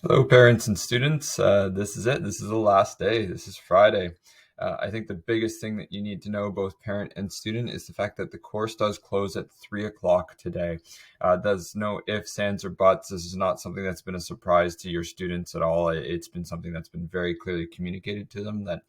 Hello, parents and students. This is it. This is the last day. This is Friday. I think the biggest thing that you need to know, both parent and student, is the fact that the course does close at 3 o'clock today. There's no ifs, ands, or buts. This is not something that's been a surprise to your students at all. It's been something that's been very clearly communicated to them that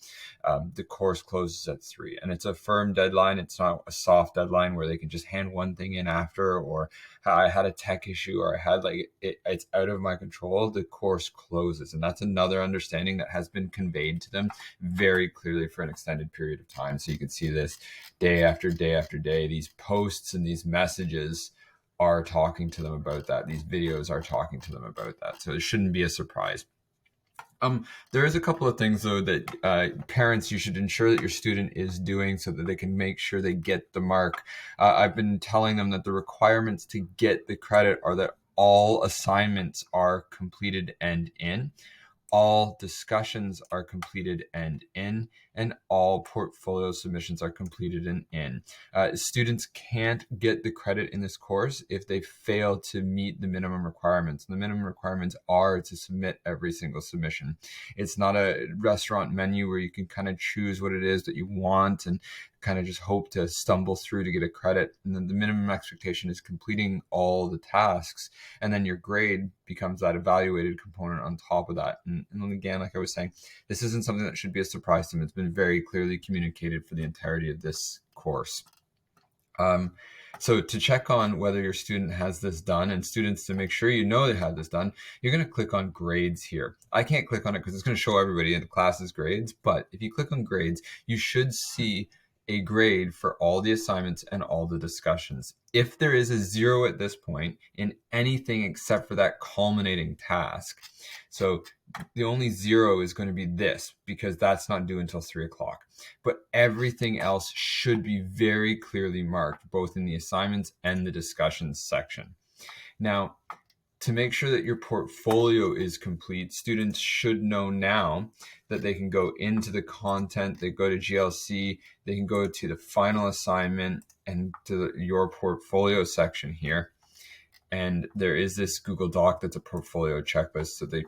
the course closes at 3. And it's a firm deadline. It's not a soft deadline where they can just hand one thing in after, or I had a tech issue, or I had it's out of my control. The course closes. And that's another understanding that has been conveyed to them very clearly for an extended period of time. So you can see this day after day after day. These posts and these messages are talking to them about that. These videos are talking to them about that. So it shouldn't be a surprise. There is a couple of things though that parents, you should ensure that your student is doing so that they can make sure they get the mark. I've been telling them that the requirements to get the credit are that all assignments are completed and in, all discussions are completed and in, and all portfolio submissions are completed and in. Students can't get the credit in this course if they fail to meet the minimum requirements. And the minimum requirements are to submit every single submission. It's not a restaurant menu where you can kind of choose what it is that you want and kind of just hope to stumble through to get a credit. And then the minimum expectation is completing all the tasks, and then your grade becomes that evaluated component on top of that. And again, like I was saying, this isn't something that should be a surprise to them. It's been very clearly communicated for the entirety of this course. So to check on whether your student has this done, and students, to make sure you know they have this done, you're going to click on grades here. I can't click on it because it's going to show everybody in the class's grades, but if you click on grades, you should see a grade for all the assignments and all the discussions. If there is a 0 at this point in anything except for that culminating task, so the only 0 is going to be this, because that's not due until 3 o'clock. But everything else should be very clearly marked, both in the assignments and the discussions section. Now, to make sure that your portfolio is complete, students should know now that they can go into the content, they go to GLC, they can go to the final assignment and to your portfolio section here. And there is this Google Doc that's a portfolio checklist. So they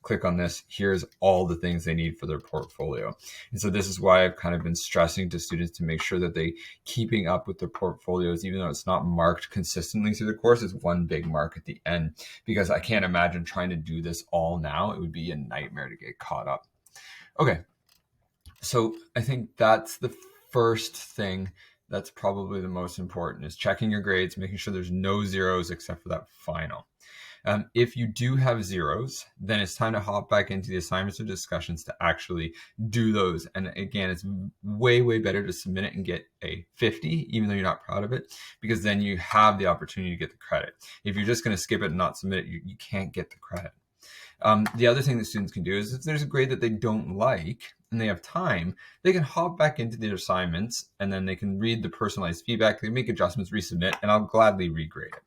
click on this. Here's all the things they need for their portfolio. And so this is why I've kind of been stressing to students to make sure that they keeping up with their portfolios, even though it's not marked consistently through the course. It's one big mark at the end, because I can't imagine trying to do this all now. It would be a nightmare to get caught up. Okay. So I think that's the first thing that's probably the most important, is checking your grades, making sure there's no 0s except for that final. If you do have 0s, then it's time to hop back into the assignments or discussions to actually do those. And again, it's way, way better to submit it and get a 50, even though you're not proud of it, because then you have the opportunity to get the credit. If you're just going to skip it and not submit it, you can't get the credit. The other thing that students can do is, if there's a grade that they don't like and they have time, they can hop back into their assignments and then they can read the personalized feedback, they make adjustments, resubmit, and I'll gladly regrade it.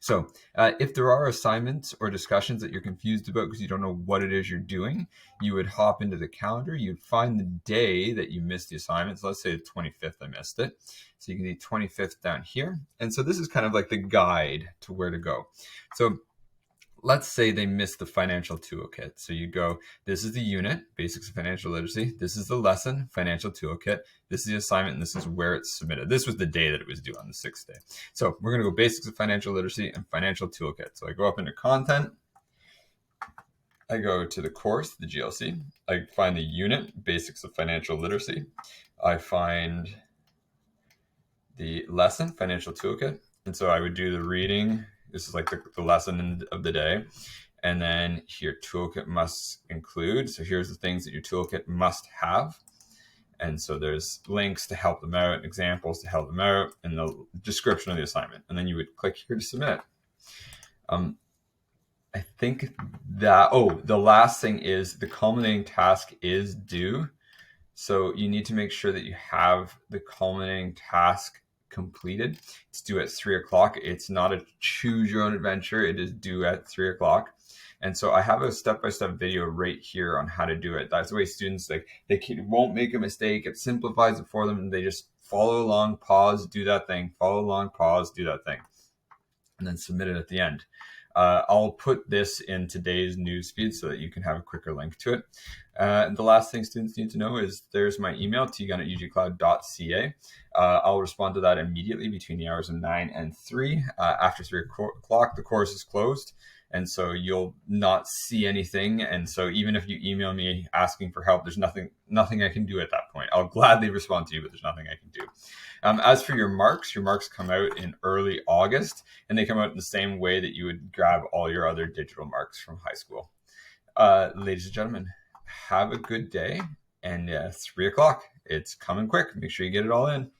So if there are assignments or discussions that you're confused about because you don't know what it is you're doing, you would hop into the calendar, you'd find the day that you missed the assignment. So let's say the 25th, I missed it. So you can see 25th down here. And so this is kind of like the guide to where to go. So let's say they missed the financial toolkit. So you go, this is the unit, basics of financial literacy. This is the lesson, financial toolkit. This is the assignment, and this is where it's submitted. This was the day that it was due, on the 6th day. So we're going to go basics of financial literacy and financial toolkit. So I go up into content. I go to the course, the GLC. I find the unit, basics of financial literacy. I find the lesson, financial toolkit. And so I would do the reading. This is like the lesson of the day. And then here, toolkit must include. So here's the things that your toolkit must have. And so there's links to help them out, examples to help them out, and the description of the assignment. And then you would click here to submit. I think that, the last thing is the culminating task is due. So you need to make sure that you have the culminating task completed. It's due at 3 o'clock. It's not a choose your own adventure. It is due at 3 o'clock. And so I have a step-by-step video right here on how to do it. That's the way students, won't make a mistake. It simplifies it for them, and they just follow along, pause, do that thing, follow along, pause, do that thing, and then submit it at the end. I'll put this in today's news feed so that you can have a quicker link to it. The last thing students need to know is there's my email, tgun@ugcloud.ca. I'll respond to that immediately between the hours of 9 and 3. After 3 o'clock, the course is closed. And so you'll not see anything. And so even if you email me asking for help, there's nothing I can do at that point. I'll gladly respond to you, but there's nothing I can do. As for your marks come out in early August, and they come out in the same way that you would grab all your other digital marks from high school. Ladies and gentlemen, have a good day. And 3 o'clock, it's coming quick. Make sure you get it all in.